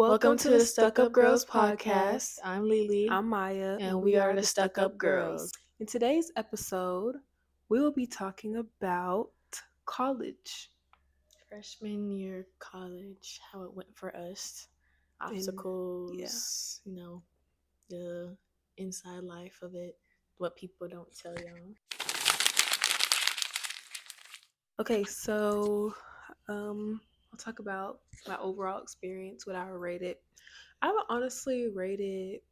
Welcome to the Stuck Up Girls podcast. I'm Lily. I'm Maya. And we are the Stuck Up Girls. In today's episode, we will be talking about college. Freshman year college, how it went for us. Obstacles, the inside life of it, what people don't tell y'all. Okay, so I'll talk about my overall experience, what I would rate it. I would honestly rate it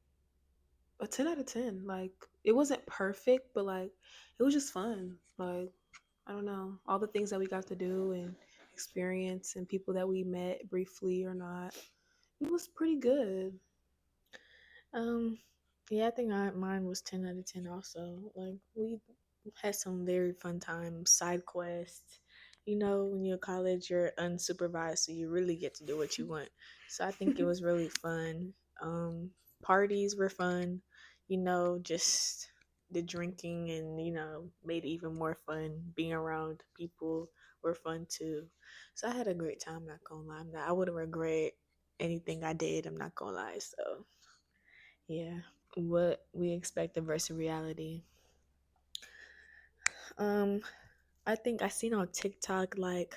a 10 out of 10. Like, it wasn't perfect, but like, it was just fun. Like, I don't know, all the things that we got to do and experience and people that we met briefly or not. It was pretty good. Yeah, I think mine was 10 out of 10 also. Like, we had some very fun times, side quests. When you're in college, you're unsupervised, so you really get to do what you want. So I think it was really fun. Parties were fun. Just the drinking and, made it even more fun. Being around people were fun too. So I had a great time, not gonna lie. I wouldn't regret anything I did, I'm not gonna lie. So, yeah. What we expected versus reality. I think I seen on TikTok, like,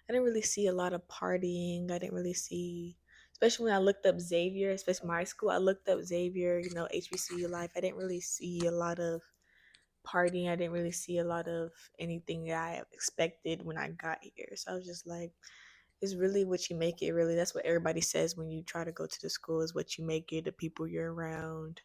I didn't really see a lot of partying. I didn't really see, especially when I looked up Xavier, especially my school. I looked up Xavier, HBCU life. I didn't really see a lot of partying. I didn't really see a lot of anything that I expected when I got here. So I was just like, it's really what you make it, really. That's what everybody says when you try to go to the school, is what you make it, the people you're around.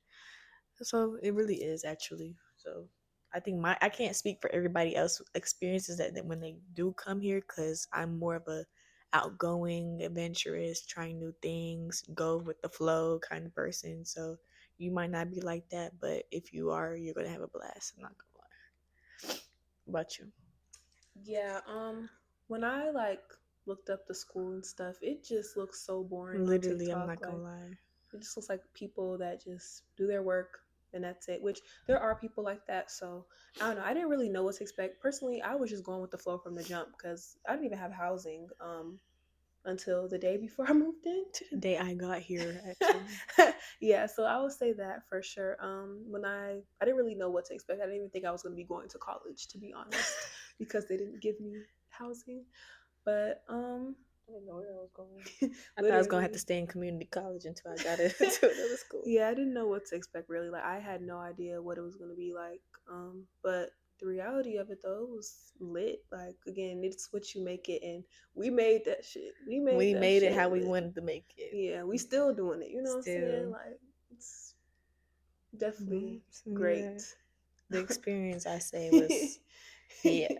So it really is, actually. So I think I can't speak for everybody else experiences that when they do come here, because I'm more of a outgoing, adventurous, trying new things, go with the flow kind of person. So you might not be like that, but if you are, you're gonna have a blast. I'm not gonna lie. What about you? Yeah, when I like looked up the school and stuff, it just looks so boring on Literally, I'm TikTok. not gonna Like, lie. it just looks like people that just do their work and that's it. Which there are people like that, so I don't know. I didn't really know what to expect. Personally, I was just going with the flow from the jump because I didn't even have housing until the day before I moved in. To the day I got here, actually. Yeah, so I would say that for sure. When I didn't really know what to expect. I didn't even think I was going to be going to college, to be honest, because they didn't give me housing. But I didn't know where I was going. I thought I was gonna have to stay in community college until I got into another school. Yeah, I didn't know what to expect, really. Like, I had no idea what it was going to be like. But the reality of it, though, was lit. Like, again, it's what you make it, and we made that shit. We made it how we wanted to make it. Yeah, we still doing it. You know what I'm saying? Like, it's definitely great. Yeah. The experience, I say, was yeah.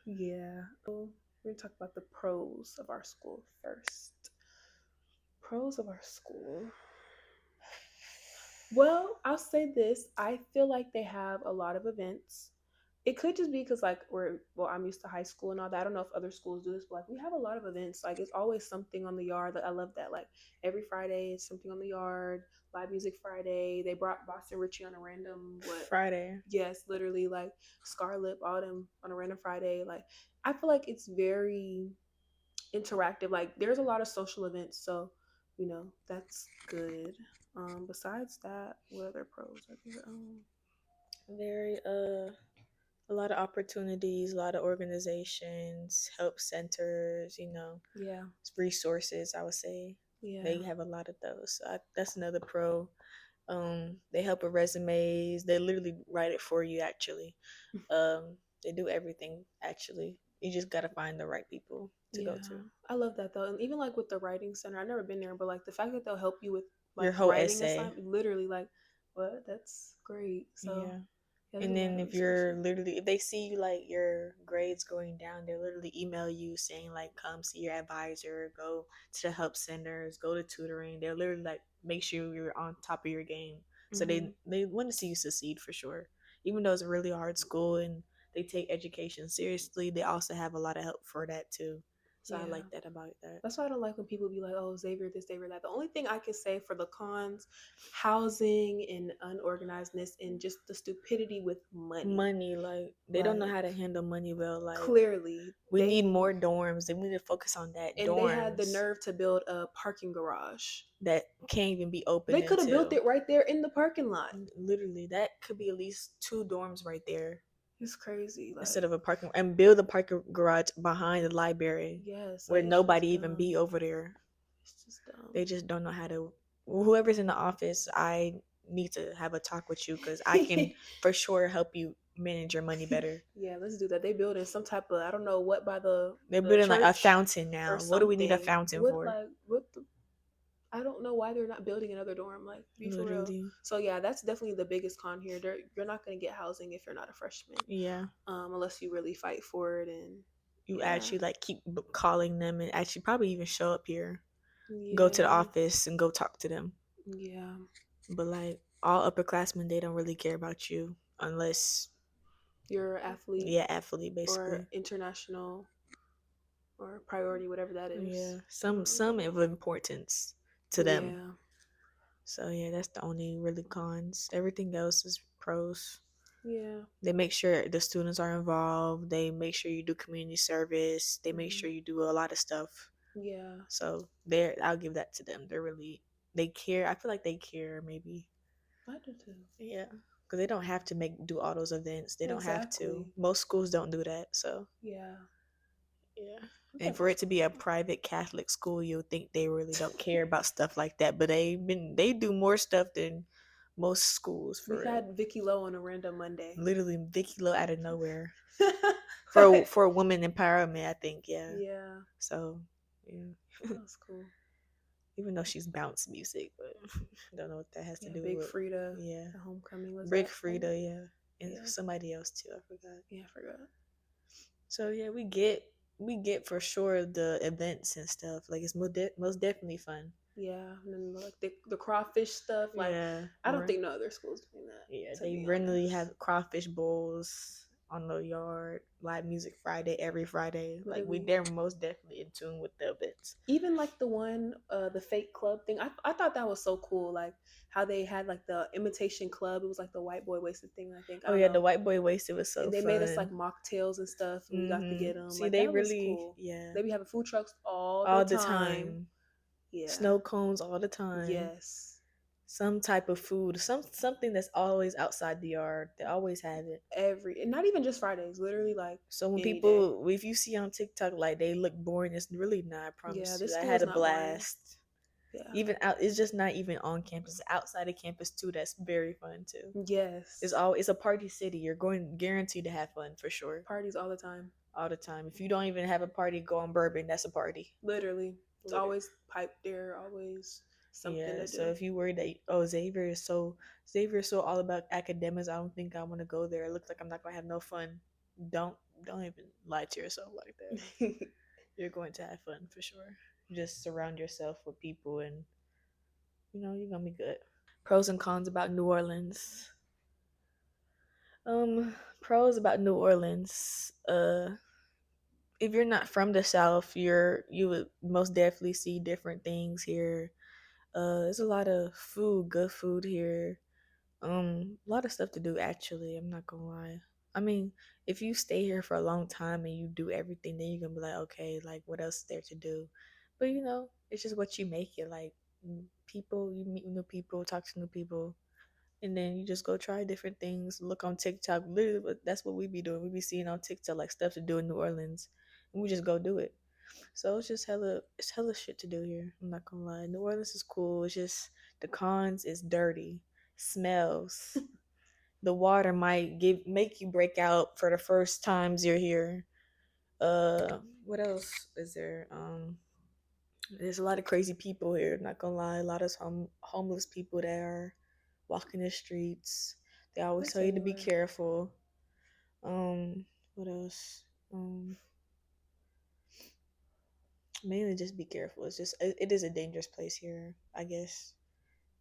Yeah. So we're gonna talk about the pros of our school first. Pros of our school. Well, I'll say this. I feel like they have a lot of events. It could just be because, like, I'm used to high school and all that. I don't know if other schools do this, but like, we have a lot of events. Like, it's always something on the yard. Like, I love that. Like, every Friday is something on the yard. Live music Friday. They brought Boston Richie on a random Friday. Yes, literally, like Scarlett, all them on a random Friday. Like, I feel like it's very interactive. Like, there's a lot of social events, so that's good. Besides that, what other pros are there? Very a lot of opportunities, a lot of organizations, help centers, Yeah, resources, I would say. yeah. They have a lot of those. So that's another pro. They help with resumes. They literally write it for you, actually. They do everything, actually. You just gotta find the right people to go to. I love that though, and even like with the writing center, I've never been there, but like the fact that they'll help you with like your whole writing essay, assignment, literally, like, what? That's great. So yeah. And then if they see you like your grades going down, they'll literally email you saying like, come see your advisor, go to the help centers, go to tutoring. They'll literally like make sure you're on top of your game. So they want to see you succeed for sure. Even though it's a really hard school and they take education seriously, they also have a lot of help for that too. So I Yeah. like that about that. That's why I don't like when people be like, "Oh, Xavier this, Xavier that." The only thing I can say for the cons, housing and unorganizedness and just the stupidity with money. Money, like they don't know Like how to handle money well. Like clearly we they need more dorms. They need to focus on that. and they had the Dorms nerve to build a parking garage. that can't even be open They could have built until it right there in the parking lot. literally that could be at least two dorms right there It's crazy. instead Like, of a parking and build a parking garage behind the library yes, where like it's nobody just even be dumb. over there. It's just dumb. They just don't know how to. Whoever's in the office, I need to have a talk with you because I can for sure help you manage your money better. Yeah, let's do that. They building some type of I don't know what by They're the building like a church fountain or now. What do we need a something. fountain for? What the I don't know why they're not building another dorm. Like, be for real. Literally, So yeah, that's definitely the biggest con here. You're not gonna get housing if you're not a freshman, yeah. unless you really fight for it. And You yeah, actually like keep calling them and actually probably even show up here, go to the yeah, office and go talk to them. yeah. But like all upperclassmen, they don't really care about you unless You're an athlete yeah, athlete or basically. international or priority, whatever that is. Yeah, some of importance to them. Yeah, So yeah, that's the only really cons. Everything else is pros. yeah, They make sure the students are involved. They make sure you do community service. They make hmm sure you do a lot of stuff. yeah. So there, I'll give that to them. They're really they care. I feel like they care maybe. I do too. Yeah, because they don't have to make do all those events. They don't have to. Exactly. Most schools don't do that. So Yeah. yeah. I And think for that's it to be a cool. private Catholic school, you'll think they really don't care about stuff like that. But they do more stuff than most schools for We've real. had Vicky Lowe on a random Monday. Literally, Vicky Lowe out of nowhere Like, for women empowerment. I think yeah. yeah, So yeah, that was cool. even though she's bounce music, but I don't know what that has to Yeah, do Big with Frida, yeah. the homecoming was Brick that right? Frida, yeah, and Yeah, somebody else too. I forgot. yeah, I forgot. So yeah, we get for sure the events and stuff. Like it's most definitely fun. Yeah, and then like the crawfish stuff. Like, Yeah, I don't think no other schools doing that. yeah. To They be randomly honest, have crawfish bowls on the yard. Live music Friday every Friday. Like we literally. they're most definitely in tune with the events. Even like the one, the fake club thing. I thought that was so cool. Like how they had like the imitation club. It was like the white boy wasted thing. I think I Oh don't yeah, the know. white boy wasted was so And they made us like fun. mocktails and stuff, and we got to get them. See, Like they that was really cool. yeah They be having food trucks all the all the time. time. Yeah. Snow cones all the time. Yes. Some type of food, something that's always outside the yard. They always have it. Every and not even just Fridays. Literally like So when any day. people, if you see on TikTok like they look boring, it's really not. I Yeah, promise this you. I school had is a not boring. blast. Yeah. Even out, it's just not even on campus. It's outside of campus too. That's very fun too. Yes. It's a party city. You're going guaranteed to have fun for sure. Parties all the time. All the time. If you don't even have a party, go on bourbon. That's a party. Literally. It's Literally. always pipe there, always something Yeah. to So do. if you worry that Xavier is so all about academics, I don't think I want to go there. It looks like I'm not gonna have no fun. Don't don't even lie to yourself like that. You're going to have fun for sure. Just surround yourself with people, and you're gonna be good. Pros and cons about New Orleans. Pros about New Orleans. If you're not from the South, you would most definitely see different things here. There's a lot of food, good food here. A lot of stuff to do actually. I'm not gonna lie. I mean, if you stay here for a long time and you do everything, then you're gonna be like, okay, like what else is there to do? But it's just what you make it. Like people, you meet new people, talk to new people, and then you just go try different things. Look on TikTok. Literally, that's what we be doing. We be seeing on TikTok like stuff to do in New Orleans, and we just go do it. So it's hella shit to do here. I'm not gonna lie. New Orleans is cool. It's just the cons is dirty, smells. The water might make you break out for the first times you're here. What else is there? There's a lot of crazy people here. Not gonna lie, a lot of homeless people that are walking the streets. They always That's tell you to be everywhere. careful. What else? Mainly just be careful. It is a dangerous place here, I guess.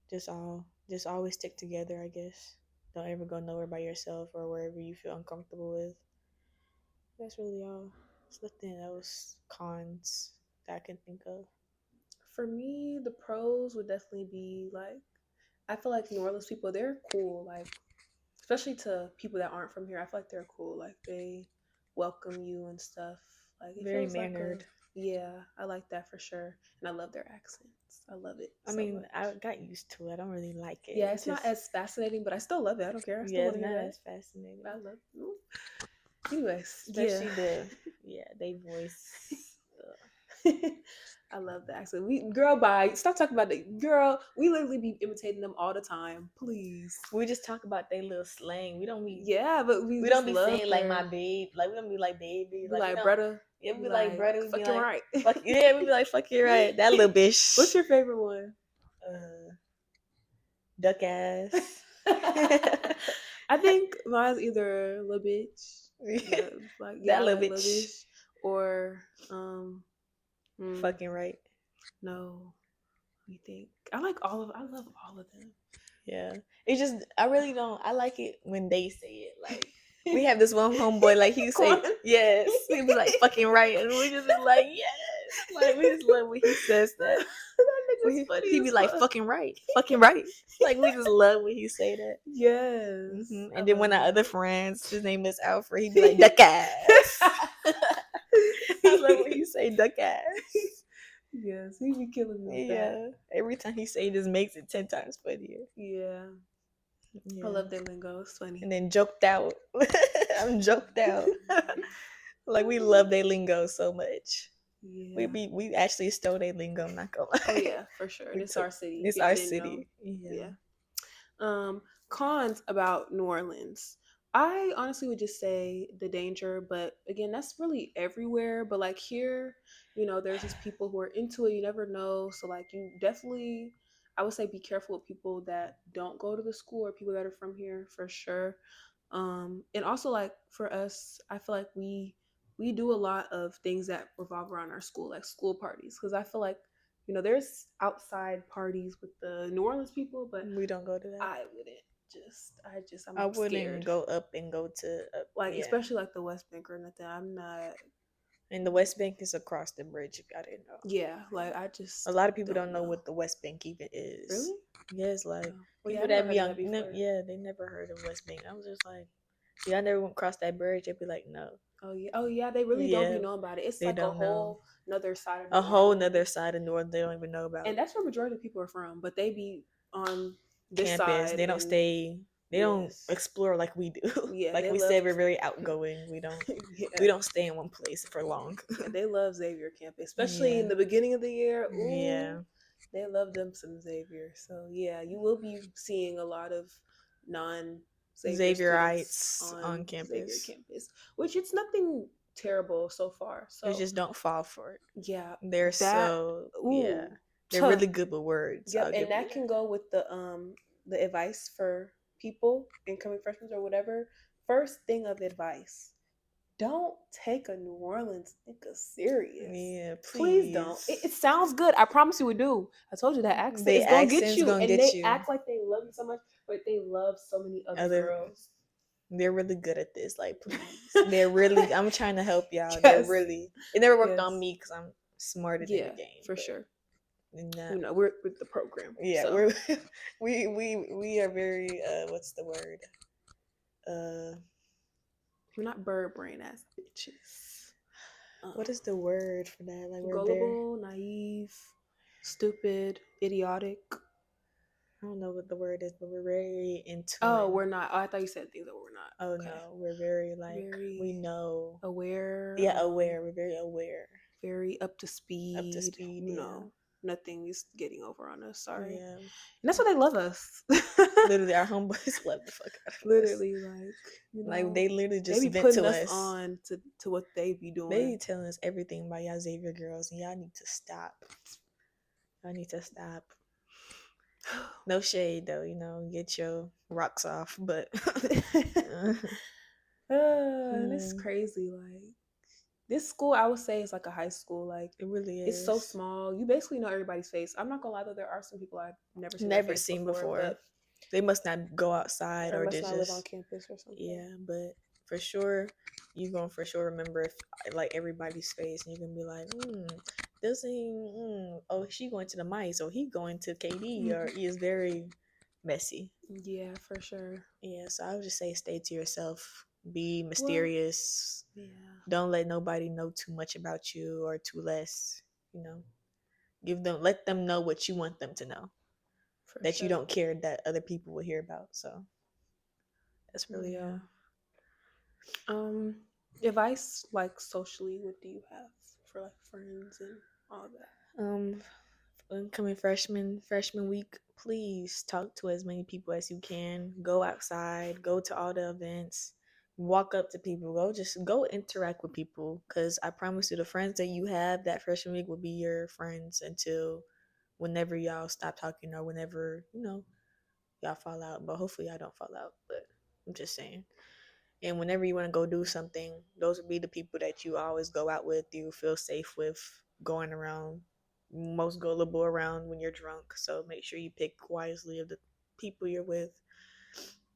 Just always stick together, I guess. Don't ever go nowhere by yourself or wherever you feel uncomfortable with. That's really all. There's nothing else cons that I can think of. For me, the pros would definitely be like, I feel like New Orleans people, they're cool. Like, especially to people that aren't from here, I feel like they're cool. Like, they welcome you and stuff. Like, it Very feels like a, mannered. yeah, I like that for sure. And I love their accents. I love it I so mean, I much. got used to it. I don't really like it. Yeah, It it's not just as fascinating, but I still love it. I don't care. I still yeah, want it's to hear not that. as fascinating. I love it. Anyways, yeah. Especially they voice. I love the accent. We girl, bye. Stop talking about the girl. We literally be imitating them all the time. Please. We just talk about their little slang. Yeah, but we We just don't be love saying like my their. babe. Like we don't be like baby. Be Like we like, don't. brother. Yeah, we Be be like like, brother. We be fucking like right. fuck. Yeah, we be like fuck you right. That little What's bitch. your favorite one? Uh, duck ass. I think mine's either little bitch, like That yeah, little like little bitch. bitch, or hmm, Fucking right. no. You think I like all of? I love all of them. Yeah. It's just I really don't. I like it when they say it. Like we have this one homeboy. Like he say Quan. yes. He be like fucking right, and we just be like yes. Like we just love when he says that. That nigga's funny He as be like fuck. fucking right. Like we just love when he say that. Yes, I And then love one of our other that. friends, his name is Alfred. He be like duck ass. I love when he say duck ass. Yes, he be killing me with that. Yeah. Every time he say, it just makes it 10 times funnier. Yeah, I Yeah. love that lingo. It's funny. And then joked out. I'm joked out. Like we love their lingo so much. Yeah. We actually stole their lingo. I'm not gonna Oh lie. yeah, for sure. And We it's took our city. it's If you our didn't know. city. Yeah. Yeah. Cons about New Orleans. I honestly would just say the danger, but again, that's really everywhere. But like here, there's just people who are into it. You never know. So like you definitely I would say be careful with people that don't go to the school or people that are from here for sure. And also like for us, I feel like we do a lot of things that revolve around our school, like school parties. Because I feel like, there's outside parties with the New Orleans people, but We don't go to that. I wouldn't I'm I wouldn't scared. go up and go to Like yeah. especially like the West Bank or nothing. I'm not. And the West Bank is across the bridge. If y'all didn't know, Yeah, like I a just lot of people don't don't know know. what the West Bank even is. Really? Yes, like Oh. Well, yeah, I people never that heard be of that on, before. yeah, they never heard of West Bank. I was just like, see, I never went across that bridge. They'd be like, no, Oh yeah, they really don't be yeah, knowing about it. It's they like a don't know. whole another side of A New whole nother Orleans, side of North they don't even know about. and that's where majority of people are from. But they be on this Campus. side, They don't and stay. They don't yes, explore like we do. yeah, Like they we love. said, we're very outgoing. We don't. We Yeah, don't stay in one place for long. yeah, they love Xavier campus, especially in Yeah. the beginning of the year. Ooh, Yeah. they love them some Xavier. So yeah, you will be seeing a lot of non Xavier students Xavierites on on Xavier campus. campus, which it's nothing terrible so far. You So just don't fall for it. yeah, They're that so yeah. ooh, They're really good with words. yep, I'll and give you that can go with the advice for people incoming freshmen or whatever. First thing of advice: don't take a New Orleans nigga that. serious. Yeah, Please don't. please. It sounds good. I promise you it do. I told you that accent The is gonna get accent's you, gonna and get they you. act like they love you so much, but they love so many other Other girls. they're really good at this. Like, please. They're really I'm trying to help y'all. They're Yes, really it never worked yes, on me because I'm smarter than the yeah, game. for But sure. not We're with the program, yeah, so we're we are very what's the word? Uh we're not bird brain ass bitches. what is the word for that? Like we're very Gullible, naive, stupid, idiotic. I don't know what the word is, but we're very in Oh, tune. we're not. Oh, I thought you said things that we're not. Oh Okay. no, we're very like we Very know. aware. Yeah, aware. We're very aware. Very up to Up to speed. speed, yeah. Nothing is getting over on us. Sorry. Yeah. And that's why they love us. Literally our homeboys love the fuck out of us. Literally, like, Like they literally they just be vent putting to us us. on to what they be They doing. be telling us everything about y'all Xavier girls and y'all need to stop. Y'all need to stop. No shade though, get your rocks off, but And it's crazy. Like this school, I would say is like a high school. Like it really it's so is. small. You basically know everybody's face. I'm not gonna lie though, there are some people I've never seen their Never face seen before, before. but They must not go outside or or must they not live on just campus or something. yeah, but for sure You gonna for sure remember if like everybody's face, and you're gonna be like, does he? Oh, she going to the mice, or he going to KD, or he is very messy. Yeah, for sure. Yeah, so I would just say stay to yourself, be Well, mysterious, yeah, don't let nobody know too much about you or too less. You know, let them know what you want them to know, for that you sure. don't care that other people will hear about. So that's really Yeah. all. Um, advice like socially, what do you have for like friends and all that? Um, incoming freshman week, please talk to as many people as you can. Go outside, go to all the events, walk up to people, go interact with people. Cause I promise you, the friends that you have that freshman week will be your friends until whenever y'all stop talking or whenever y'all fall out. But hopefully y'all don't fall out. But I'm just saying. And whenever you want to go do something, those would be the people that you always go out with, you feel safe with going around, most gullible around when you're drunk. So make sure you pick wisely of the people you're with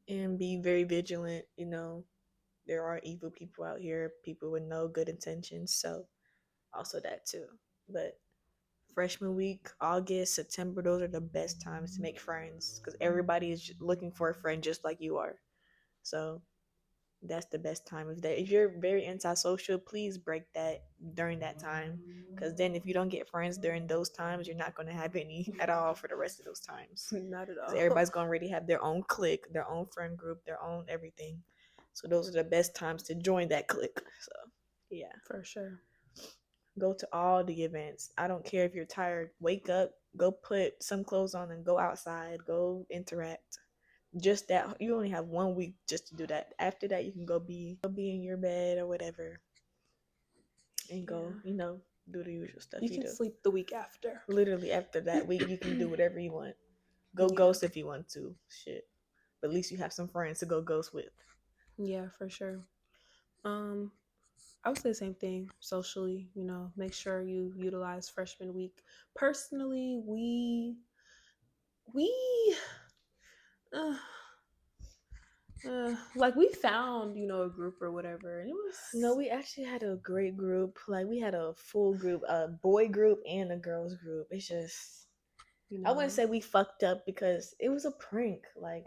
and be very vigilant. There are evil people out here, people with no good intentions. So also that too. But freshman week, August, September, those are the best times to make friends because everybody is looking for a friend just like you are. So that's the best time. If you're very antisocial, please break that during that time, because then if you don't get friends during those times, you're not going to have any at all for the rest of those times, Not at because all. everybody's going to already have their own clique, their own friend group, their own everything. So those are the best times to join that clique. So yeah, For sure. go to all the events. I don't care if you're tired, wake up, go put some clothes on and go outside, go interact. Just that, you only have 1 week just to do that. After that, you can go be in your bed or whatever and go, Yeah. do the usual stuff You you can do. sleep the week after. Literally after that week, you can do whatever you want. Go Yeah. ghost if you want to. Shit. But at least you have some friends to go ghost with. Yeah, for sure. Um, I would say the same thing socially, make sure you utilize freshman week. Personally, we uh, like we found, a group or whatever, and it No, was, we actually had a great group. Like we had a full group, a boy group and a girls group. It's just you I wouldn't know, say we fucked up because it was a prank. Like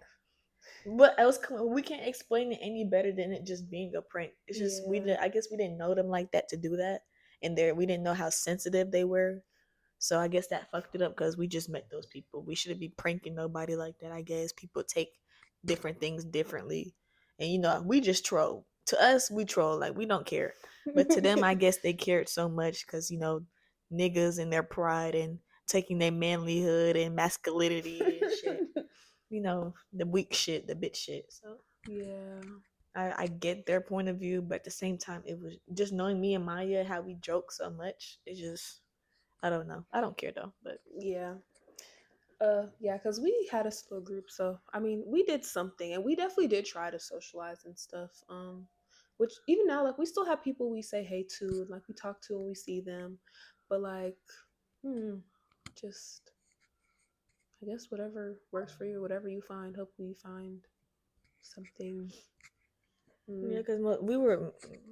what else? We can't explain it any better than it just being a prank. It's just we yeah. did. I guess we didn't know them like that to do that, and we didn't know how sensitive they were. So I guess that fucked it up because we just met those people. We shouldn't be pranking nobody like that. I guess people take different things differently, and we just troll. To us, we troll like we don't care, but to them, I guess they cared so much because niggas and their pride and taking their manlyhood and masculinity and shit. The weak shit, the bitch shit. So Yeah. I get their point of view, but at the same time, it was just knowing me and Maya how we joke so much. It's just I don't know. I don't care though, but Yeah. Yeah, because we had a slow group, so I mean, we did something, and we definitely did try to socialize and stuff. Which even now, like, we still have people we say hey to, and like we talk to when we see them, but like, hmm, just I guess whatever works for you, whatever you find. Hopefully, you find something. yeah, Hmm. because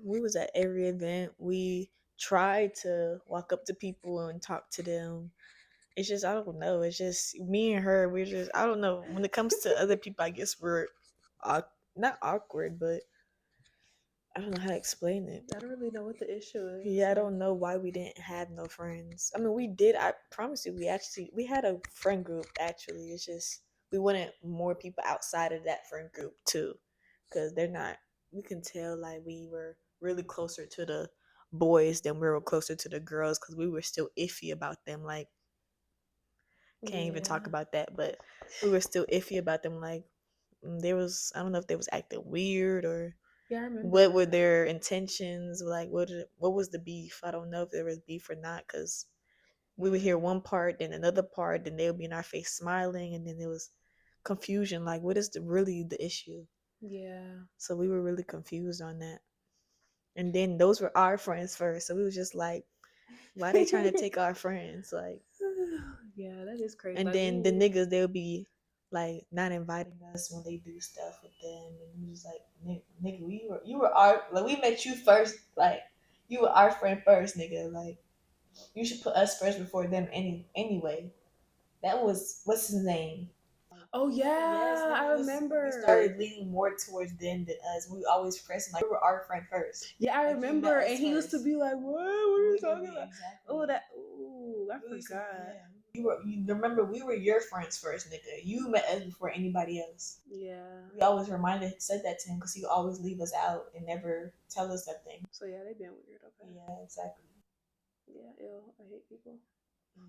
we was at every event. We tried to walk up to people and talk to them. It's just I don't know. It's just me and her. We're just I don't know. When it comes to other people, I guess we're not awkward, but I don't know how to explain it. I don't really know what the issue is. Yeah, I Like, don't know why we didn't have no friends. I mean, we did. I promise you, we had a friend group. Actually, it's just we wanted more people outside of that friend group too, because they're not. We can tell like we were really closer to the boys than we were closer to the girls because we were still iffy about them. Like, can't even talk yeah, about that, but we were still iffy about them. Like, there was I don't know if they was acting weird or yeah, I what remember. were their intentions, like what was the beef. I don't know if there was beef or not because we would hear one part then another part, then they would be in our face smiling, and then there was confusion like what is really the issue. Yeah. So we were really confused on that, and then those were our friends first, so we was just like, why they trying to take our friends, like. Yeah, that is crazy. And Like then the we, niggas, they'll be like not inviting us when they do stuff with them, and we was like, nigga, you were our like we met you first, like you were our friend first, nigga. Like you should put us first before them anyway. That was what's his name? Oh Yeah, yes, yeah, I nigga. We remember. started leaning more towards them than us. We always pressing like you were our friend first. Yeah, I Like you met remember. And us he used to first. be like, "What? What are you talking Literally, about?" Oh, exactly. that. Oh, I We used to, forgot. yeah. You remember we were your friends first, nigga. You met us before anybody else. Yeah. We always said that to him because he would always leave us out and never tell us nothing. So yeah, they've been weird. Okay. Yeah, exactly. Yeah, ill. I hate people. Yeah.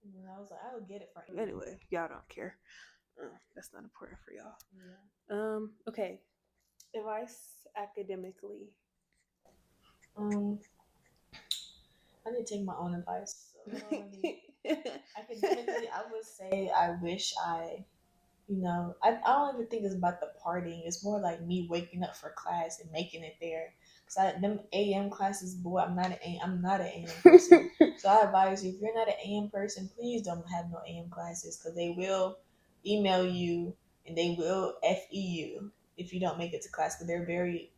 And then I was like, I would get it for Anyway, y'all don't care. That's not important for y'all. yeah. Okay. Advice academically. Um, I need to take my own advice. So academically, I would say I wish I don't even think it's about the partying. It's more like me waking up for class and making it there. Cause them AM classes, boy, I'm not an AM person. So I advise you, if you're not an AM person, please don't have no AM classes, cause they will email you and they will FE you if you don't make it to class. Cause they're very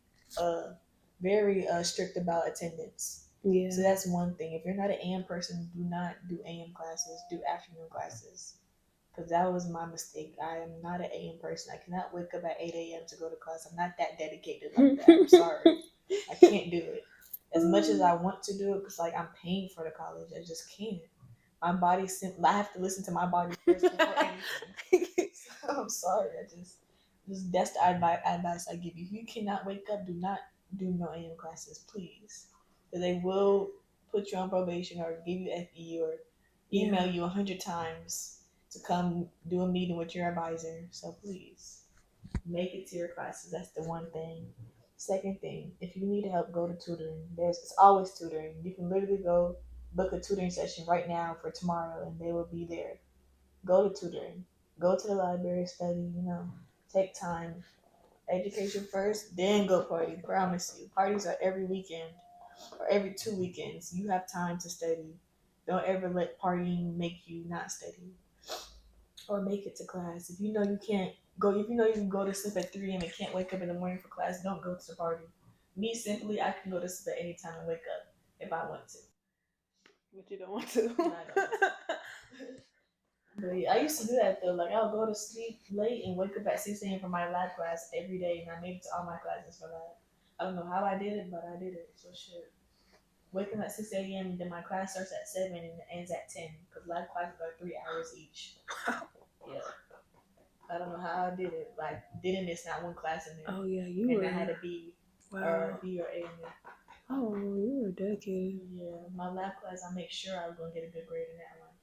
strict about attendance. So Yeah. that's one thing. If you're not an AM person, do not do AM classes. Do afternoon classes because that was my mistake. I am not an AM person. I cannot wake up at 8 a.m. to go to class. I'm not that dedicated like that. I'm sorry. I can't do it. As much as I want to do it, because like I'm paying for the college, I just can't. My body, I have to listen to my body first before anything. So I'm sorry. Just that's the advice I give you. If you cannot wake up, do not do no AM classes, please. Because they will put you on probation or give you FE or email Yeah. you 100 times to come do a meeting with your advisor. So please make it to your classes. That's the one thing. Second thing, if you need help, go to tutoring. It's always tutoring. You can literally go book a tutoring session right now for tomorrow, and they will be there. Go to tutoring. Go to the library, study. Take time. Education first, then go party. Promise you, parties are every weekend or every 2 weekends. You have time to study. Don't ever let partying make you not study or make it to class. If you know you can't go, if you know you can go to sleep at 3 a.m. and can't wake up in the morning for class, don't go to the party. Me, simply, I can go to sleep at any time and wake up if I want to. But you don't want to. And I don't. But yeah, I used to do that though. Like I'll go to sleep late and wake up at 6 a.m. for my lab class every day, and I made it to all my classes for lab. I don't know how I did it, but I did it. So shit. Waking up at 6 a.m. Then my class starts at 7 and it ends at 10 because lab classes are 3 hours each. Yeah. I don't know how I did it. Like didn't miss not one class in there, Oh yeah, you and were. I had a B or Wow. B or A in there. Oh, you were dedicated. Yeah, my lab class, I make sure I was gonna get a good grade in that one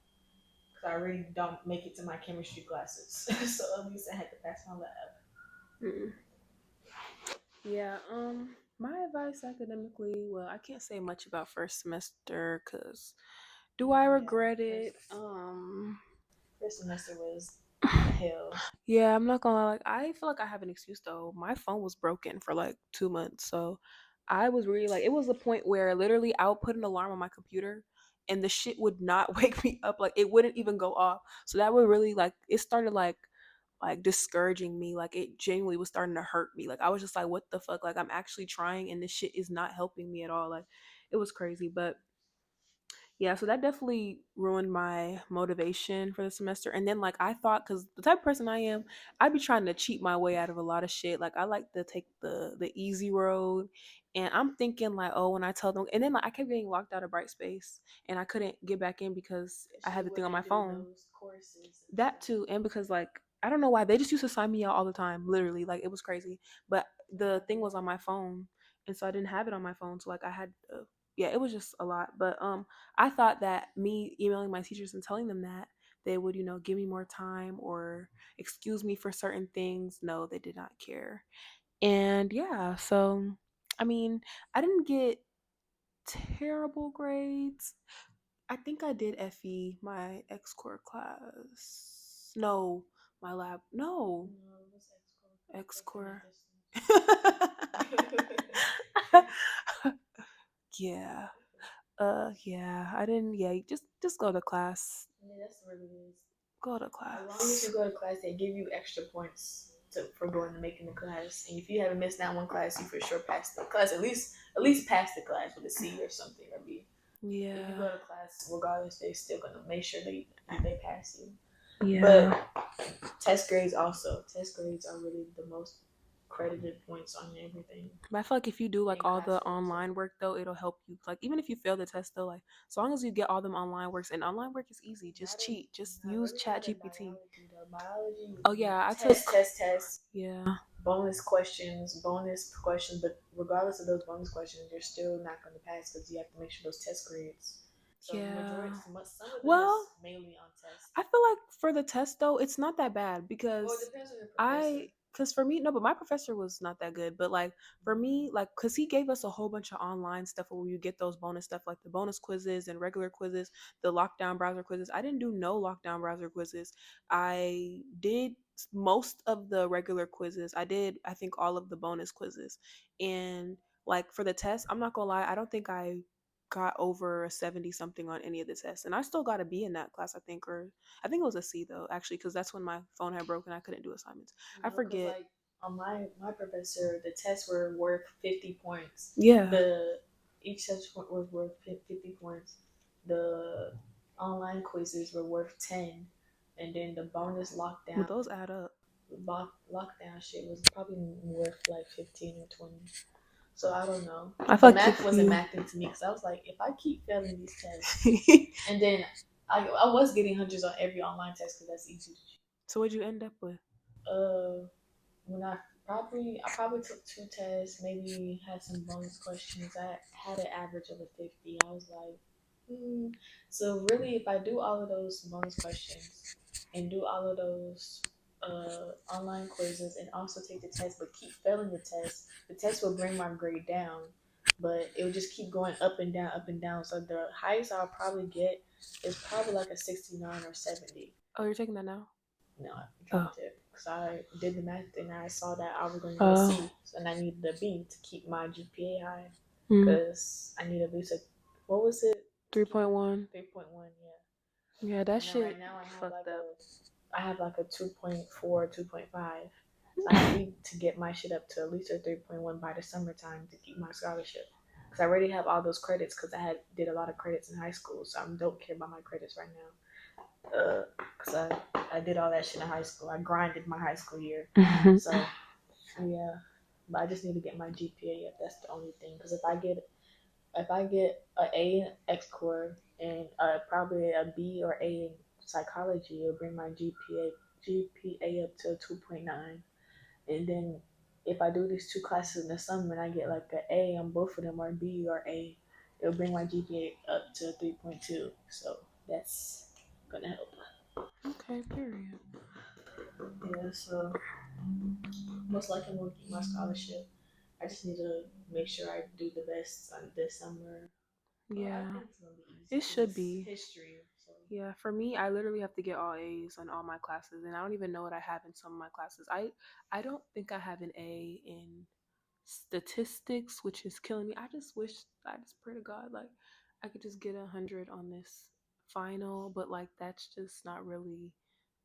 because I really don't make it to my chemistry classes, so at least I had to pass my lab. Mm. Yeah. My advice academically. Well, I can't say much about first semester because do I Yeah, regret it? first semester was hell. Yeah, I'm not gonna lie. Like, I feel like I have an excuse though. My phone was broken for like 2 months, so I was really like, it was a point where literally I would put an alarm on my computer, and the shit would not wake me up. Like, it wouldn't even go off. So that would really like, it started like discouraging me. Like, it genuinely was starting to hurt me. Like, I was just like, what the fuck? Like, I'm actually trying, and this shit is not helping me at all. Like, it was crazy, but yeah, so that definitely ruined my motivation for the semester. And then like I thought, because the type of person I am, I'd be trying to cheat my way out of a lot of shit. Like I like to take the easy road. And I'm thinking like, oh, when I tell them, and then like I kept getting locked out of Bright Space and I couldn't get back in because I Because had you the thing on my wouldn't do phone. those courses and That stuff. too, and because like I don't know why they just used to sign me out all the time, literally, like it was crazy. But the thing was on my phone, and so I didn't have it on my phone, so like I had, yeah, it was just a lot. But I thought that me emailing my teachers and telling them that they would, give me more time or excuse me for certain things. No, they did not care, and yeah, so I mean, I didn't get terrible grades. I think I did FE my X core class. No, my lab. No, No, it was X-Core. X Like in a core. distance. Yeah. Yeah. I didn't. Yeah. Just go to class. Yeah, that's what it is. Go to As long as class. you go to class, they give you extra points for going to making the class. And if you haven't missed that one class, you for sure passed the class. At least pass the class with a C or something or B. If you Yeah. go to class, regardless, they're still gonna make sure they pass you. Yeah. But test grades also. Test grades are really the most credited points on everything But I feel like if you do like in all the classrooms. So online work though, it'll help you. Like even if you fail the test though, like as long as you get all them online works, and online work is easy. Just cheat. Just use not Chat in GPT. biology though. Biology Oh would be yeah, I took. test, Yeah. bonus questions. But regardless of those bonus questions, you're still not going to pass because you have to make sure those test grades. So Yeah. majority, some of them Well, is mainly on test. I feel like for the test though, it's not that bad Well, it because depends on your professor. because for me, no, but my professor was not that good. But like for me, like, because he gave us a whole bunch of online stuff where you get those bonus stuff, like the bonus quizzes and regular quizzes, the lockdown browser quizzes. I didn't do no lockdown browser quizzes. I did most of the regular quizzes. I did, I think, all of the bonus quizzes. And like for the test, I'm not gonna lie, I don't think I got over a 70 something on any of the tests. And I still got a B in that class, I think, or I think it was a C though, actually, because that's when my phone had broken. I couldn't do assignments. I No, because forget. like on my professor, the tests were worth 50 points. Yeah. The Each test was worth 50 points. The online quizzes were worth 10, and then the bonus But those add up. lockdown shit was probably worth like 15 or 20. So I don't know. I The feel like math if wasn't you. mathing to me because I was like, if I keep failing these tests, and then I was getting hundreds on every online test because that's easy to cheat. So what'd you end up with? Uh, when I probably took two tests, maybe had some bonus questions. I had an average of a 50. I was like, hmm. So really, if I do all of those bonus questions and do all of those online quizzes and also take the test, but keep failing the test will bring my grade down. But it will just keep going up and down, up and down. So the highest I'll probably get is probably like a 69 or 70. Oh, you're taking that now? No, I'm trying Oh. to, because I did the math and I saw that I was going to get a Oh. C, and I needed a B to keep my GPA high, Mm. because I need at least a, what was it? To keep my 3.1. 3.1, yeah. Yeah, that And now right shit now fucked up. I have like a 2.4, 2.5. So I need to get my shit up to at least a 3.1 by the summertime to keep my scholarship. Because I already have all those credits because did a lot of credits in high school, so I don't care about my credits right now. Because I did all that shit in high school. I grinded my high school year. So, yeah. But I just need to get my GPA up. That's the only thing. Because if I get an A in X core and probably a B or A in psychology, it'll bring my GPA up to 2.9. And then if I do these two classes in the summer and I get like an A on both of them, or B or A, it'll bring my GPA up to 3.2. So that's gonna help. Okay, period. Yeah, so most likely I'm gonna keep my scholarship. I just need to make sure I do the best on this summer. Well, I Yeah, think it's gonna be easy it because should it's be. history. So Yeah, for me, I literally have to get all A's on all my classes, and I don't even know what I have in some of my classes. I don't think I have an A in statistics, which is killing me. I just pray to God like I could just get 100 on this final, but like that's just not really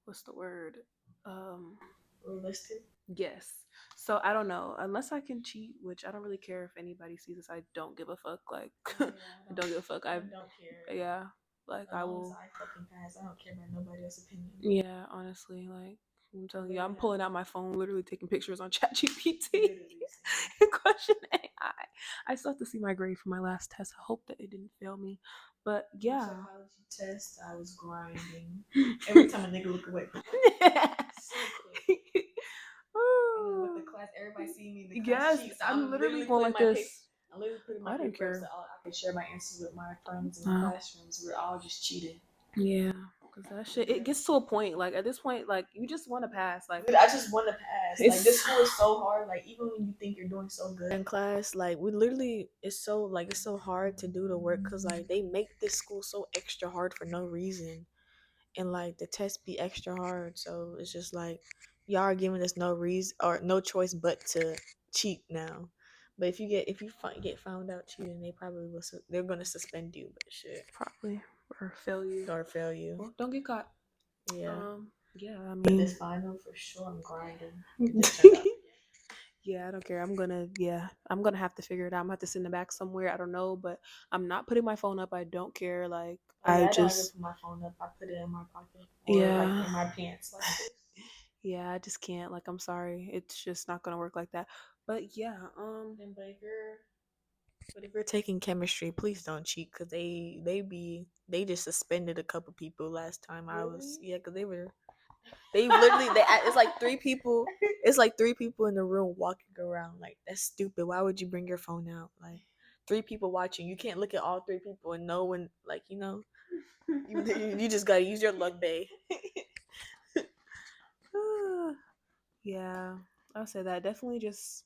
what's the word? Um, realistic. yes. So I don't know unless I can cheat, which I don't really care if anybody sees this. I don't give a fuck. Like I Yeah, don't give a fuck. I I don't care. yeah, like As I long as will. I fucking pass, I don't care about nobody else's opinion. Yeah, honestly, like I'm telling you, Literally I'm have pulling out my phone, literally taking pictures on ChatGPT literally same. and question AI. I still have to see my grade for my last test. I hope that it didn't fail me, but My yeah. psychology test, I was grinding. Every time a nigga look away, so quick. And then with the Oh, class, everybody see me in the class yes, cheat. So I'm I'm literally literally going putting like my paper. this. I'm literally putting my I don't paper up so care. I can share my answers with my friends in the Uh, classrooms. We're all just cheating. yeah, because that shit, it gets to a point. Like at this point, like you just want to pass. Like Dude, I just want to pass. Like this it's school is so hard. Like even when you think you're doing so good in class, like we literally it's so hard to do the work because like they make this school so extra hard for no reason, and like the tests be extra hard. So it's just like y'all are giving us no reason or no choice but to cheat now. But if you get found out cheating, they probably they're gonna suspend you. But shit, probably or fail you. or fail you. Well, don't get caught. Yeah. Yeah, I But mean, this final for sure, I'm grinding. Get this turned out. yeah, I don't care. I'm gonna have to figure it out. I'm gonna have to sit in the back somewhere. I don't know, but I'm not putting my phone up. I don't care. Like, Oh I yeah, I don't ever just, put my phone up. I put it in my pocket or like yeah, in my pants like this. yeah, I just can't. Like, I'm sorry. It's just not gonna work like that. But yeah, Then, but if you're taking chemistry, please don't cheat because they just suspended a couple people last time I was really? yeah because they literally it's like three people. It's like three people in the room walking around. Like that's stupid. Why would you bring your phone out? Like three people watching. You can't look at all three people and know when. Like you just gotta use your luck, bae. Yeah, I'll say that. Definitely just,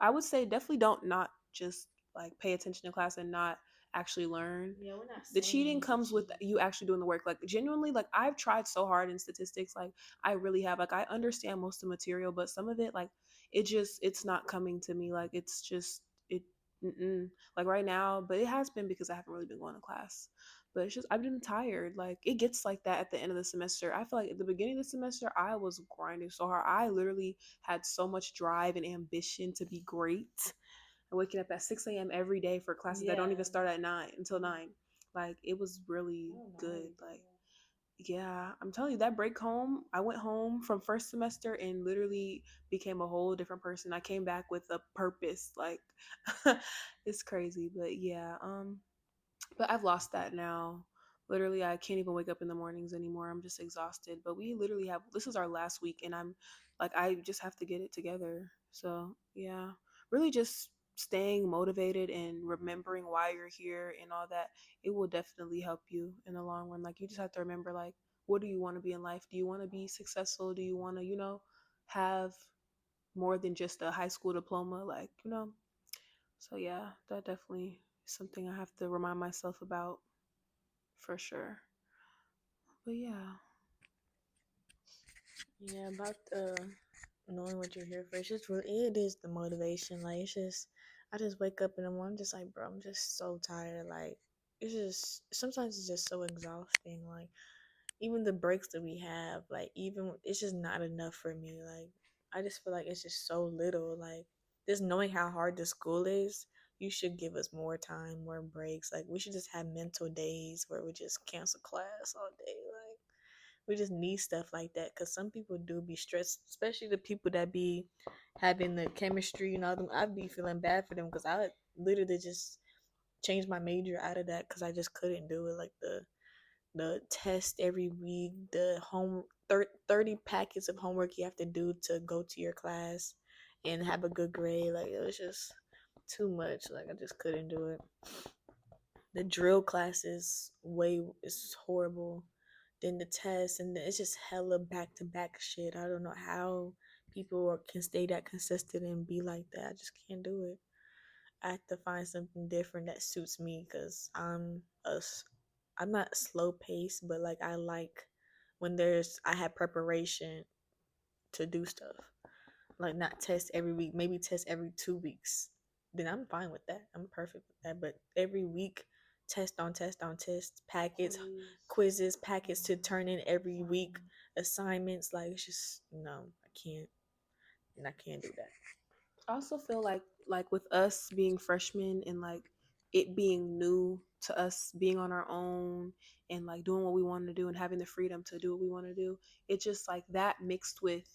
I would say definitely don't not just like pay attention to class and not actually learn. Yeah, we're not The saying cheating to comes with cheat. you actually doing the work. Like genuinely, like I've tried so hard in statistics. Like I really have. Like I understand most of the material, but some of it, like it's not coming to me. Like it's just it. Mm-mm. Like right now, but it has been because I haven't really been going to class. But it's just I've been tired. Like it gets like that at the end of the semester. I feel like at the beginning of the semester I was grinding so hard. I literally had so much drive and ambition to be great. And waking up at 6 a.m. every day for classes that don't Yeah. even start at 9 until 9. Like it was I really don't know how good. you do Like that. yeah, I'm telling you that break home, I went home from first semester and literally became a whole different person. I came back with a purpose. Like it's crazy, but yeah, but I've lost that now. Literally, I can't even wake up in the mornings anymore. I'm just exhausted. But we literally have this is our last week, and I'm like, I just have to get it together. So, yeah, really just staying motivated and remembering why you're here and all that. It will definitely help you in the long run. Like, you just have to remember, like, what do you want to be in life? Do you want to be successful? Do you want to, have more than just a high school diploma? Like. So yeah, that definitely is something I have to remind myself about for sure. But yeah. Yeah, about knowing what you're here for. It's just really, it is the motivation. Like it's just, I just wake up in the morning, I'm just like, bro, I'm just so tired. Like it's just sometimes it's just so exhausting. Like even the breaks that we have, like even it's just not enough for me. Like I just feel like it's just so little. Like just knowing how hard the school is, you should give us more time, more breaks. Like we should just have mental days where we just cancel class all day. Like we just need stuff like that because some people do be stressed, especially the people that be having the chemistry and all them. I'd be feeling bad for them because I would literally just change my major out of that because I just couldn't do it. Like the test every week, the 30 packets of homework you have to do to go to your class and have a good grade. Like it was just too much. Like I just couldn't do it. The drill classes way is horrible. Then the test and it's just hella back to back shit. I don't know how people can stay that consistent and be like that. I just can't do it. I have to find something different that suits me because I'm not slow paced, but like I like when I have preparation to do stuff. Like not test every week, maybe test every 2 weeks. Then I'm fine with that. I'm perfect with that. But every week, test on test, packets, quizzes, packets to turn in every week, assignments. Like it's just no, I can't, and I can't do that. I also feel like with us being freshmen and like it being new to us being on our own and like doing what we want to do and having the freedom to do what we want to do, it's just like that mixed with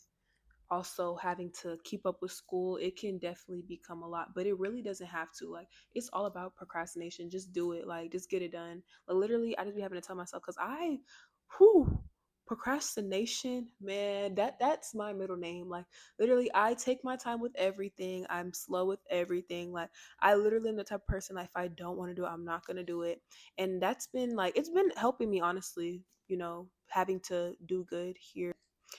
also having to keep up with school, it can definitely become a lot, but it really doesn't have to. Like it's all about procrastination. Just do it. Like just get it done. Like literally I just be having to tell myself because whew, procrastination, man, that's my middle name. Like literally I take my time with everything. I'm slow with everything. Like I literally am the type of person, like if I don't want to do it, I'm not gonna do it. And that's been like it's been helping me honestly, having to do good here.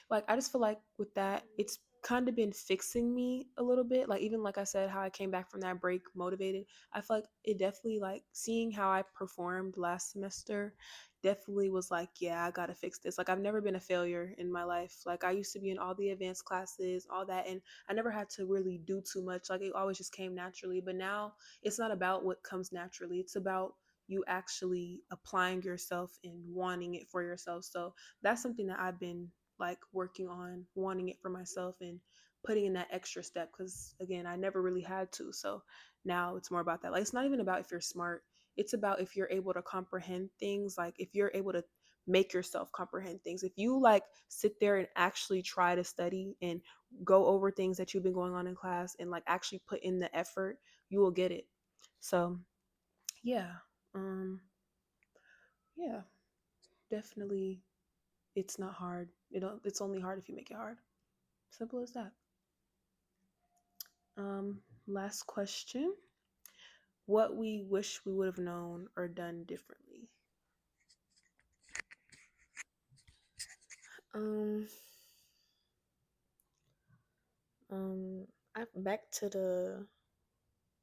Like I just feel like with that, it's kind of been fixing me a little bit. Like even like I said, how I came back from that break motivated. I feel like it definitely like seeing how I performed last semester definitely was like, yeah, I gotta fix this. Like I've never been a failure in my life. Like I used to be in all the advanced classes, all that, and I never had to really do too much. Like it always just came naturally. But now it's not about what comes naturally. It's about you actually applying yourself and wanting it for yourself. So that's something that I've been like working on, wanting it for myself and putting in that extra step, because again, I never really had to. So now it's more about that. Like, it's not even about if you're smart, it's about if you're able to comprehend things, like if you're able to make yourself comprehend things. If you like sit there and actually try to study and go over things that you've been going on in class and like actually put in the effort, you will get it. So yeah, um yeah, definitely, it's not hard. It's only hard if you make it hard. Simple as that. Last question. What we wish we would have known or done differently. Um, I back to the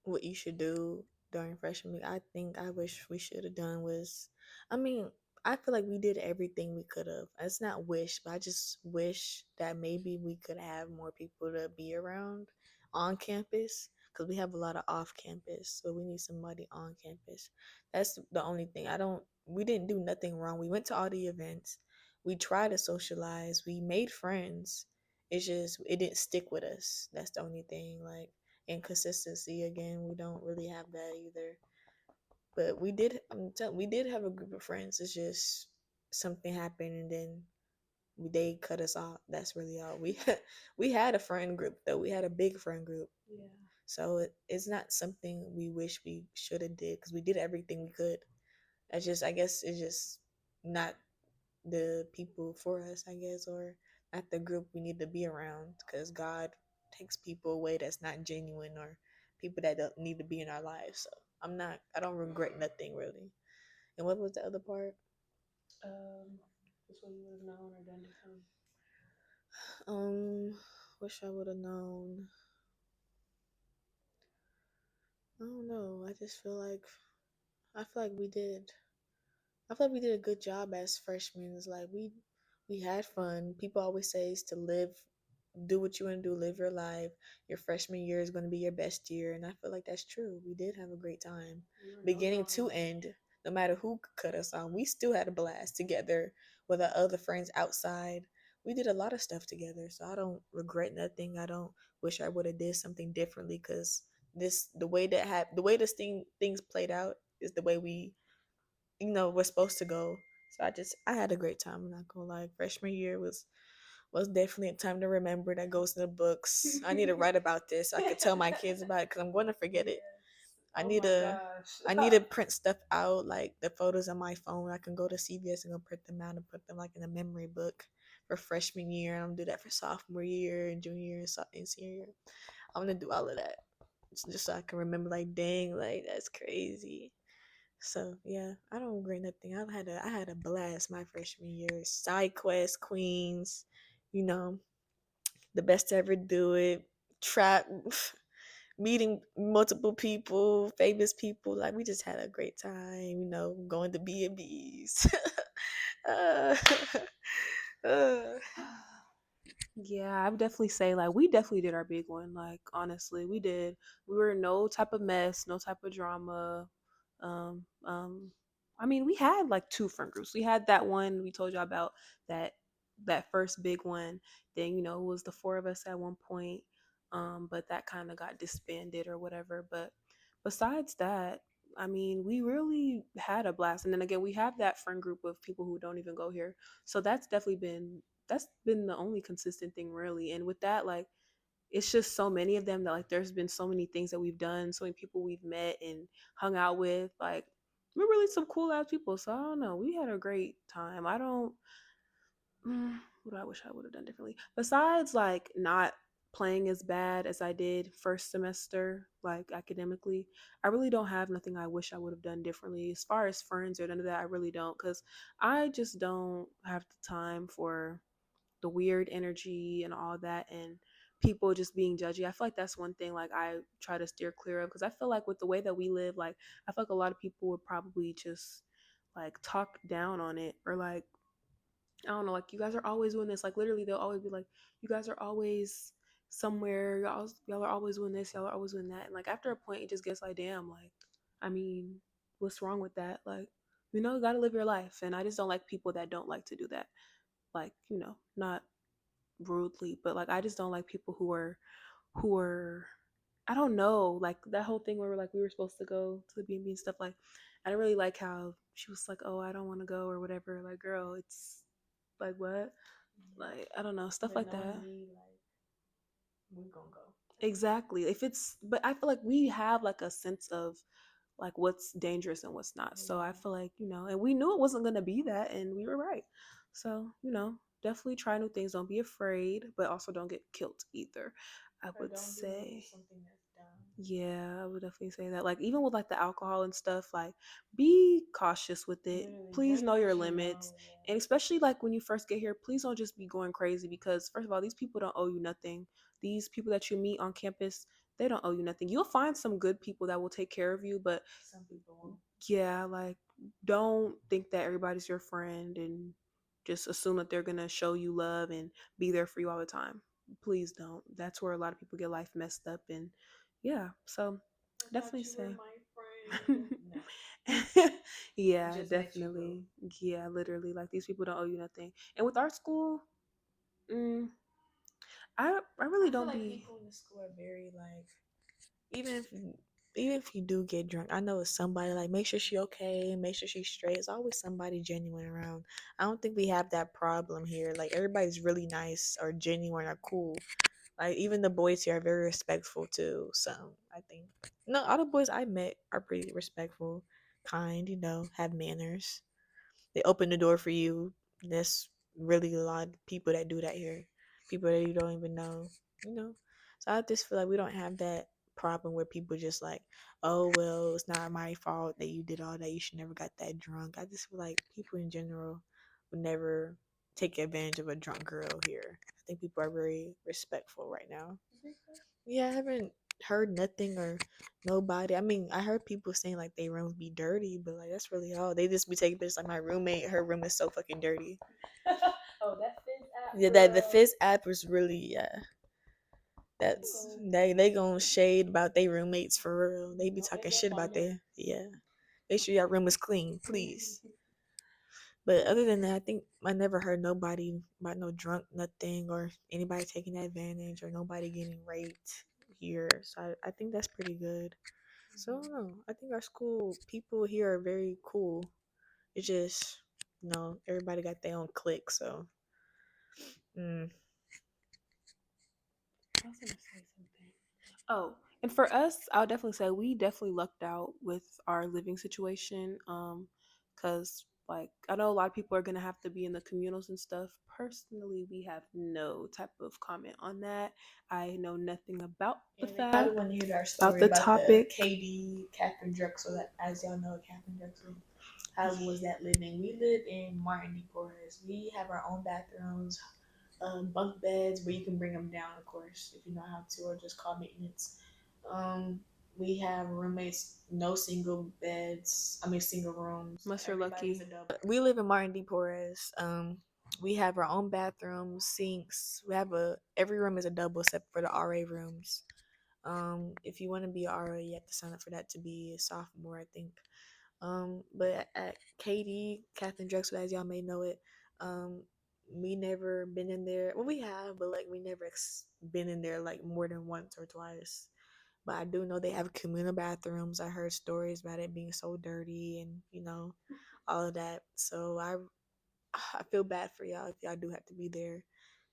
what you should do during freshman week. I think I wish we should have done was, I mean, I feel like we did everything we could have. It's not wish, but I just wish that maybe we could have more people to be around on campus because we have a lot of off campus, so we need somebody on campus. That's the only thing. I don't. We didn't do nothing wrong. We went to all the events. We tried to socialize. We made friends. It's just it didn't stick with us. That's the only thing. Like inconsistency again. We don't really have that either. But we did have a group of friends. It's just something happened and then they cut us off. That's really all. We had a friend group though. We had a big friend group. Yeah. So it's not something we wish we should have did because we did everything we could. I guess it's just not the people for us, I guess, or not the group we need to be around because God takes people away that's not genuine or people that don't need to be in our lives. So I don't regret nothing really. And what was the other part? Um, that's what you would have known or done differently. Um, wish I would have known. I don't know. I feel like we did. I feel like we did a good job as freshmen. It's like we had fun. People always say is to live, do what you want to do, live your life. Your freshman year is going to be your best year, and I feel like that's true. We did have a great time, We were no beginning drama. to end. No matter who cut us off, we still had a blast together with our other friends outside. We did a lot of stuff together, so I don't regret nothing. I don't wish I would have did something differently because the way this things played out is the way we're supposed to go. So I had a great time. I'm not gonna lie. Freshman year was definitely a time to remember that goes in the books. I need to write about this so I could tell my kids about it because I'm going to forget it. I Oh need my to I need gosh. to print stuff out like the photos on my phone. I can go to CVS and go print them out and put them like in a memory book for freshman year. I'm gonna do that for sophomore year and junior year and senior year. I'm gonna do all of that just so I can remember. Like, dang, like that's crazy. So yeah, I don't regret nothing. I had a blast my freshman year. Side quest queens, you know, the best to ever do it. Trap meeting multiple people, famous people. Like we just had a great time, going to B&Bs. uh, uh, Yeah, I would definitely say like we definitely did our big one. Like honestly, we did. We were no type of mess, no type of drama. Um, um, I mean, we had like two friend groups. We had that one we told you about, that that first big one. Then it was the four of us at one point. But that kind of got disbanded or whatever. But besides that, I mean, we really had a blast. And then again, we have that friend group of people who don't even go here. So that's been the only consistent thing really. And with that, like, it's just so many of them that like there's been so many things that we've done, so many people we've met and hung out with. Like, we're really some cool ass people. So I don't know, we had a great time. I don't what do I wish I would have done differently besides like not playing as bad as I did first semester, like academically. I really don't have nothing I wish I would have done differently as far as friends or none of that. I really don't, because I just don't have the time for the weird energy and all that, and people just being judgy. I feel like that's one thing like I try to steer clear of, because I feel like with the way that we live, like I feel like a lot of people would probably just like talk down on it, or like, I don't know, like, you guys are always doing this. Like literally they'll always be like, you guys are always somewhere, y'all are always doing this, y'all are always doing that. And like after a point it just gets like, damn, like, I mean, what's wrong with that? Like, you got to live your life. And I just don't like people that don't like to do that. Like, not rudely, but like I just don't like people who are I don't know, like that whole thing where we were supposed to go to the B&B and stuff. Like, I didn't really like how she was like, "Oh, I don't want to go" or whatever. Like, girl, it's like what? Like, I don't know, stuff But like that. knowing me, like we gonna go. Exactly. If it's, but I feel like we have like a sense of like what's dangerous and what's not. So I Yeah. feel like, and we knew it wasn't going to be that, and we were right. So, definitely try new things. Don't be afraid, but also don't get killed either. I Or would don't do say. something that's dumb. Yeah, I would definitely say that. Like, even with like the alcohol and stuff, like, be cautious with it. Literally, Please drink know your what you limits. know. Yeah. And especially like when you first get here, please don't just be going crazy because first of all, these people don't owe you nothing. These people that you meet on campus, they don't owe you nothing. You'll find some good people that will take care of you, but Some people will. yeah, like, don't think that everybody's your friend and just assume that they're gonna show you love and be there for you all the time. Please don't. That's where a lot of people get life messed up. And yeah, so I thought definitely you were say. my friend. No, Yeah, just let you go. definitely. Yeah, literally, like these people don't owe you nothing. And with our school, mm, I really I feel don't like be. people in the school are very like, even if even if you do get drunk, I know it's somebody like make sure she okay, make sure she's straight. It's always somebody genuine around. I don't think we have that problem here. Like everybody's really nice or genuine or cool. Like even the boys here are very respectful too. So I think no, all the boys I met are pretty respectful, kind. Have manners. They open the door for you. There's really a lot of people that do that here. People that you don't even know. You know. So I just feel like we don't have that problem where people just like, oh well, it's not my fault that you did all that. You should never got that drunk. I just feel like people in general would never take advantage of a drunk girl here. I think people are very respectful right now. Yeah, I haven't heard nothing or nobody. I mean, I heard people saying like they rooms be dirty, but like that's really all. They just be taking pictures. Like my roommate, her room is so fucking dirty. Oh, that Fizz app, Yeah, that the girl. Fizz app was really they gonna shade about their roommates for real. They be Don't talking end up shit on about there. their Make sure your room is clean, please. But other than that, I think I never heard nobody about no drunk nothing or anybody taking advantage or nobody getting raped here. So I think that's pretty good. So I don't know. I think our school people here are very cool. It's just everybody got their own clique. So mm, I was gonna say something. Oh, and for us, I'll definitely say we definitely lucked out with our living situation. Cause like I know a lot of people are gonna have to be in the communals and stuff. Personally, we have no type of comment on that. I know nothing about the and they probably fact want to hear our about story the about the topic. KD Catherine Drexel. That as y'all know, Catherine Drexel. How was that living? We live in Martin D. Porres. We have our own bathrooms, bunk beds where you can bring them down, of course, if you know how to, or just call maintenance. Um, we have roommates, no single beds. I mean, single rooms. Unless you're Everybody's a lucky. double. We live in Martin D. Porres. We have our own bathrooms, sinks. We have every room is a double except for the RA rooms. If you want to be a RA, you have to sign up for that to be a sophomore, I think. But at KD, Catherine Drexel, as y'all may know it, um, we never been in there. Well, we have, but like we never been in there like more than once or twice. But I do know they have communal bathrooms. I heard stories about it being so dirty and all of that. So I feel bad for y'all if y'all do have to be there.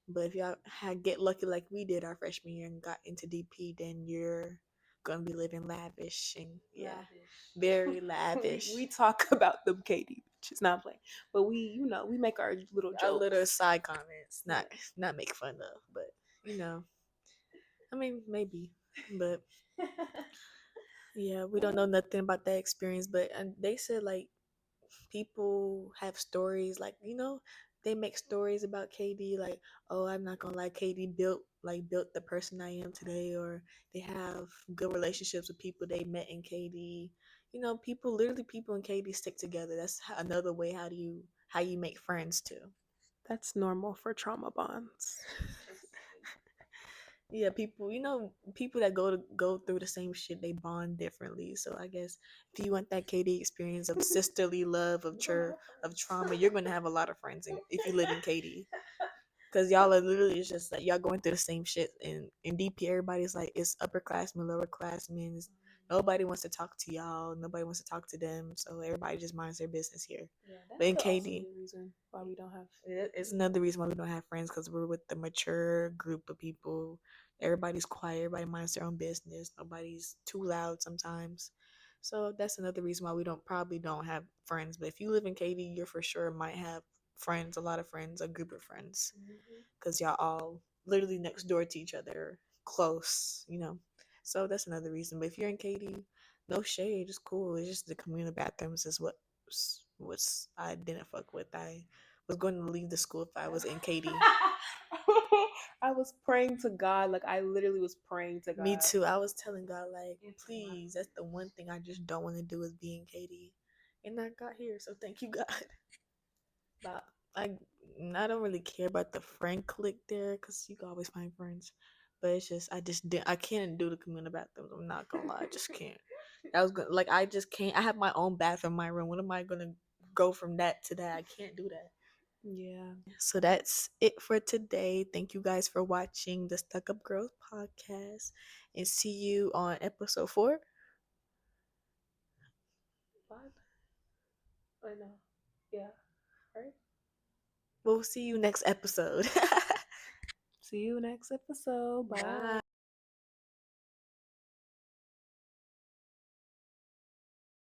But if y'all get lucky like we did our freshman year and got into DP, then you're gonna be living lavish and very lavish. We talk about them KD bitches, not playing. But we make our little Our little jokes. side comments, not make fun of, but you know, I mean maybe, but yeah, we don't know nothing about that experience. But and they said like people have stories like they make stories about KD like, oh, I'm not gonna lie, KD built the person I am today, or they have good relationships with people they met in KD. People in KD stick together. That's another way how you make friends too. That's normal for trauma bonds. Yeah, people, people that go through the same shit, they bond differently. So I guess if you want that KD experience of sisterly love, of trauma, you're gonna have a lot of friends if you live in KD. Cause y'all are literally just like y'all going through the same shit. And in DP, everybody's like it's upperclassmen, lowerclassmen. Nobody wants to talk to y'all. Nobody wants to talk to them. So everybody just minds their business here. Yeah, that But in could also KD, be a reason why we don't have. it's another reason why we don't have friends because we're with the mature group of people. Everybody's quiet. Everybody minds their own business. Nobody's too loud sometimes. So that's another reason why we don't have friends. But if you live in KD, you're for sure might have friends, a lot of friends, a group of friends, because y'all all literally next door to each other, close. So that's another reason. But if you're in KD, no shade, it's cool. It's just the communal bathrooms is what's I didn't fuck with. I was going to leave the school if I was in KD. I was praying to God, like I literally was praying to Me God. too. I was telling God like, please, that's the one thing I just don't want to do is be in KD, and I got here. So thank you, God. But I don't really care about the friend clique there because you can always find friends. But it's just I can't do the communal bathrooms. I'm not gonna lie, I just can't. I was gonna like I just can't. I have my own bathroom in my room. What am I gonna go from that to that? I can't do that. Yeah. So that's it for today. Thank you guys for watching the Stuck Up Girls podcast, and see you on episode 4. Five? I know. Yeah. Right. We'll see you next episode. See you next episode. Bye. Bye.